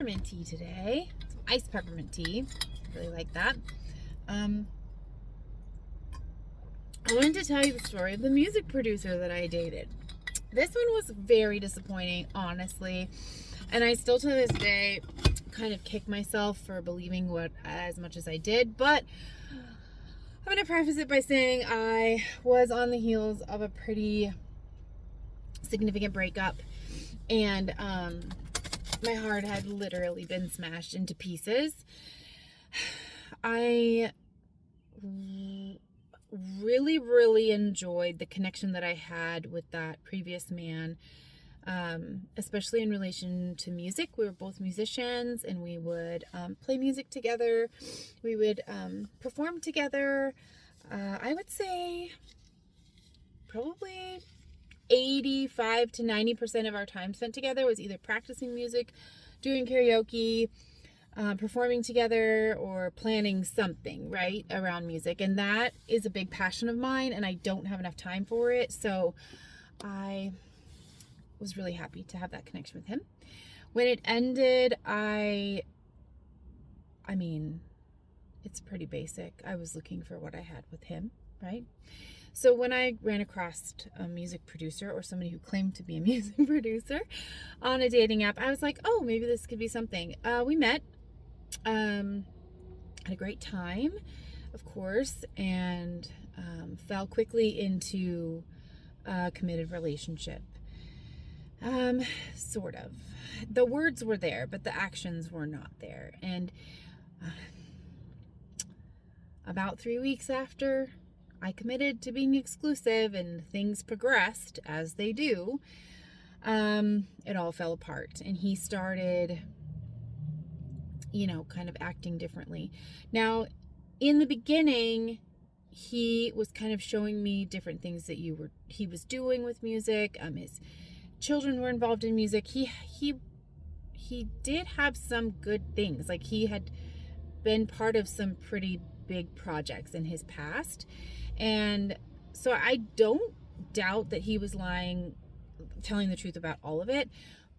Peppermint tea today. Some iced peppermint tea. Really like that. I wanted to tell you the story of the music producer that I dated. This one was very disappointing, honestly. And I still to this day kind of kick myself for believing what as much as I did. But I'm going to preface it by saying I was on the heels of a pretty significant breakup. And my heart had literally been smashed into pieces. I really enjoyed the connection that I had with that previous man, especially in relation to music. We were both musicians and we would play music together. We would perform together. I would say probably 85 to 90% of our time spent together was either practicing music, doing karaoke, performing together, or planning something, right, around music. And that is a big passion of mine, and I don't have enough time for it. So I was really happy to have that connection with him. When it ended, I mean, it's pretty basic. I was looking for what I had with him, right? So when I ran across a music producer or somebody who claimed to be a music producer on a dating app, I was like, oh, maybe this could be something. We met, had a great time, of course, and fell quickly into a committed relationship. Sort of. The words were there, but the actions were not there. And about 3 weeks after I committed to being exclusive and things progressed as they do, it all fell apart. And he started, kind of acting differently. Now, in the beginning, he was kind of showing me different things that he was doing with music. His children were involved in music. He did have some good things. Like, he had been part of some pretty big projects in his past. And so I don't doubt that he was telling the truth about all of it,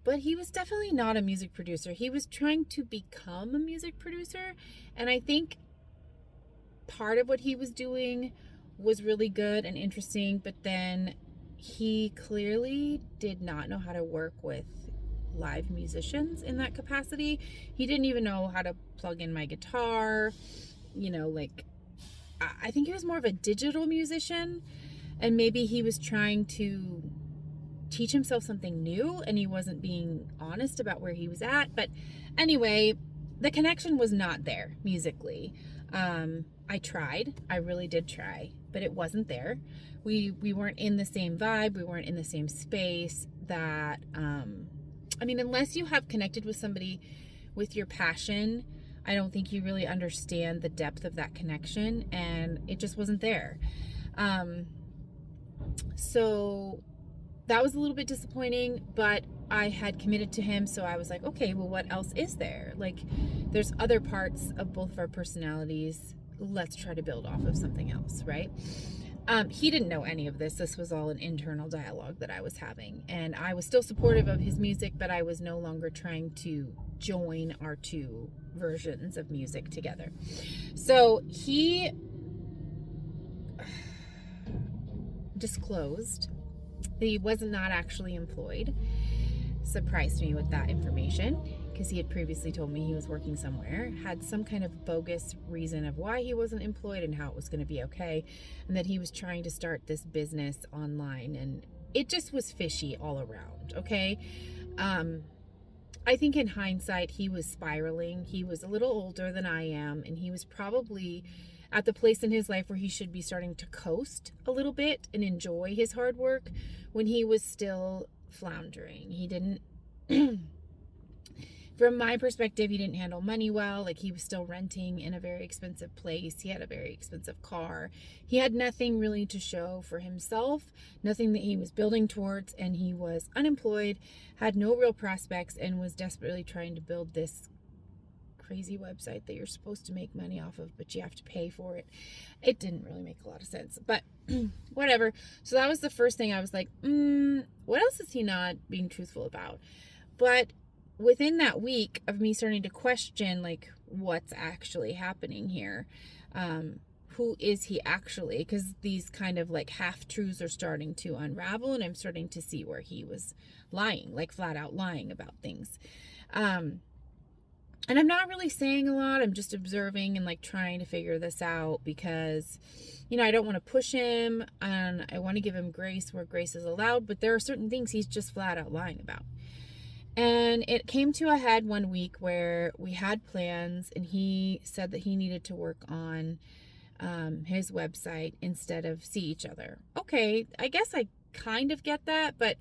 but he was definitely not a music producer. He was trying to become a music producer. And I think part of what he was doing was really good and interesting, but then he clearly did not know how to work with live musicians in that capacity. He didn't even know how to plug in my guitar. I think he was more of a digital musician, and maybe he was trying to teach himself something new and he wasn't being honest about where he was at. But anyway, the connection was not there musically. I tried. I really did try, but it wasn't there. We weren't in the same vibe. We weren't in the same space that, unless you have connected with somebody with your passion, I don't think you really understand the depth of that connection, and it just wasn't there. So that was a little bit disappointing, but I had committed to him, so I was like, okay, well, what else is there? Like, there's other parts of both of our personalities. Let's try to build off of something else, right? He didn't know any of this. This was all an internal dialogue that I was having. And I was still supportive of his music, but I was no longer trying to join our two versions of music together. So he disclosed that he was not actually employed. Surprised me with that information, because he had previously told me he was working somewhere, had some kind of bogus reason of why he wasn't employed and how it was going to be okay, and that he was trying to start this business online, and it just was fishy all around, okay? I think in hindsight, he was spiraling. He was a little older than I am, and he was probably at the place in his life where he should be starting to coast a little bit and enjoy his hard work, when he was still floundering. He didn't from my perspective, he didn't handle money well. Like, he was still renting in a very expensive place. He had a very expensive car. He had nothing really to show for himself, nothing that he was building towards, and he was unemployed, had no real prospects, and was desperately trying to build this crazy website that you're supposed to make money off of, but you have to pay for it. It didn't really make a lot of sense, but whatever. So that was the first thing I was like, what else is he not being truthful about? But within that week of me starting to question, like, what's actually happening here, who is he actually? Because these kind of like half truths are starting to unravel, and I'm starting to see where he was lying, like flat out lying about things. And I'm not really saying a lot. I'm just observing and like trying to figure this out because, I don't want to push him and I want to give him grace where grace is allowed, but there are certain things he's just flat out lying about. And it came to a head one week where we had plans and he said that he needed to work on his website instead of see each other. Okay, I guess I kind of get that, but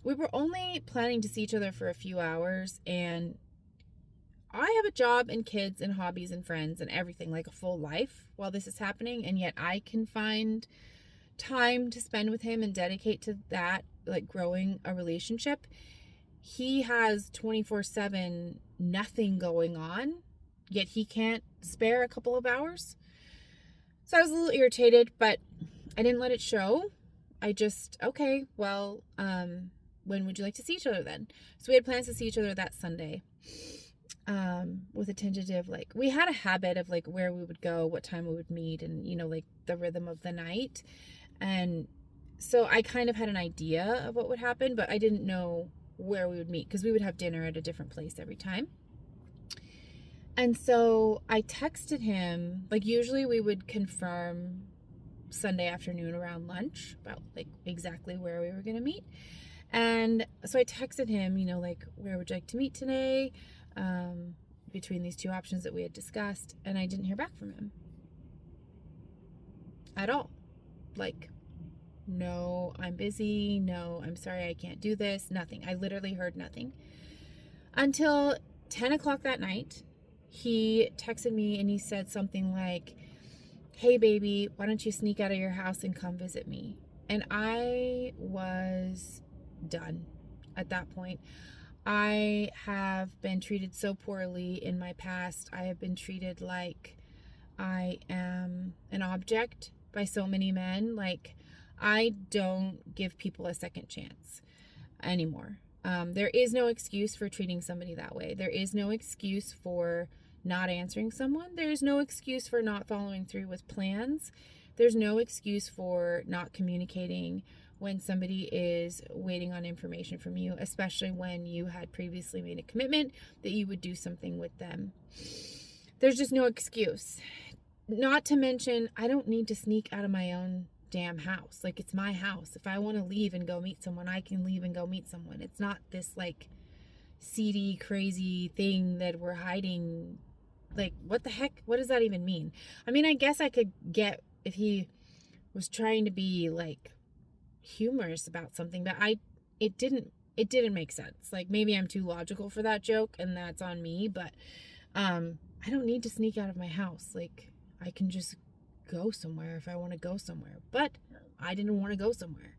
we were only planning to see each other for a few hours, and I have a job and kids and hobbies and friends and everything, like a full life while this is happening, and yet I can find time to spend with him and dedicate to that, like growing a relationship. He has 24/7 nothing going on, yet he can't spare a couple of hours. So I was a little irritated, but I didn't let it show. I just, okay, well, when would you like to see each other then? So we had plans to see each other that Sunday. With a tentative, like, we had a habit of like where we would go, what time we would meet, and like the rhythm of the night. And so I kind of had an idea of what would happen, but I didn't know where we would meet because we would have dinner at a different place every time. And so I texted him, like usually we would confirm Sunday afternoon around lunch about like exactly where we were going to meet. And so I texted him, like, where would you like to meet today? Between these two options that we had discussed, and I didn't hear back from him at all. Like, no, I'm busy. No, I'm sorry, I can't do this. Nothing. I literally heard nothing until 10 o'clock that night. He texted me and he said something like, hey baby, why don't you sneak out of your house and come visit me? And I was done at that point. I have been treated so poorly in my past. I have been treated like I am an object by so many men. Like, I don't give people a second chance anymore. There is no excuse for treating somebody that way. There is no excuse for not answering someone. There's no excuse for not following through with plans. There's no excuse for not communicating when somebody is waiting on information from you, especially when you had previously made a commitment that you would do something with them. There's just no excuse. Not to mention, I don't need to sneak out of my own damn house. Like, it's my house. If I want to leave and go meet someone, I can leave and go meet someone. It's not this like seedy, crazy thing that we're hiding. Like, what the heck? What does that even mean? I mean, I guess I could get if he was trying to be like humorous about something, but it didn't make sense. Like, maybe I'm too logical for that joke and that's on me, but I don't need to sneak out of my house. Like, I can just go somewhere if I want to go somewhere. But I didn't want to go somewhere.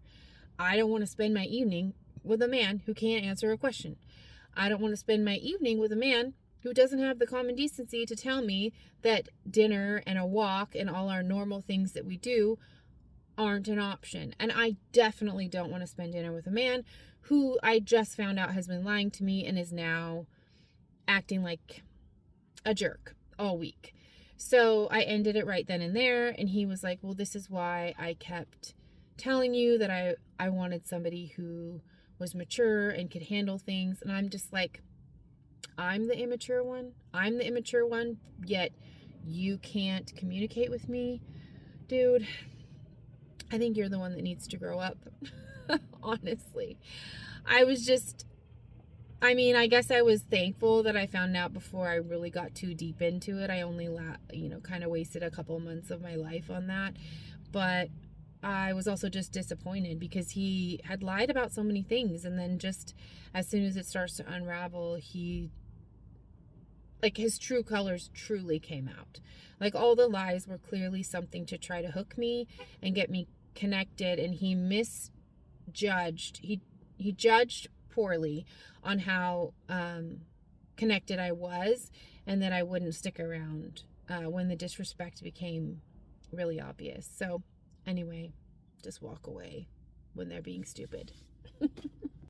I don't want to spend my evening with a man who can't answer a question. I don't want to spend my evening with a man who doesn't have the common decency to tell me that dinner and a walk and all our normal things that we do aren't an option. And I definitely don't want to spend dinner with a man who I just found out has been lying to me and is now acting like a jerk all week. So I ended it right then and there, and he was like, well, this is why I kept telling you that I wanted somebody who was mature and could handle things. And I'm just like, I'm the immature one, yet you can't communicate with me. Dude, I think you're the one that needs to grow up. Honestly. I guess I was thankful that I found out before I really got too deep into it. I only, kind of wasted a couple months of my life on that. But I was also just disappointed because he had lied about so many things. And then just as soon as it starts to unravel, his true colors truly came out. Like, all the lies were clearly something to try to hook me and get me connected. And he misjudged. He judged poorly on how connected I was, and that I wouldn't stick around when the disrespect became really obvious. So anyway, just walk away when they're being stupid.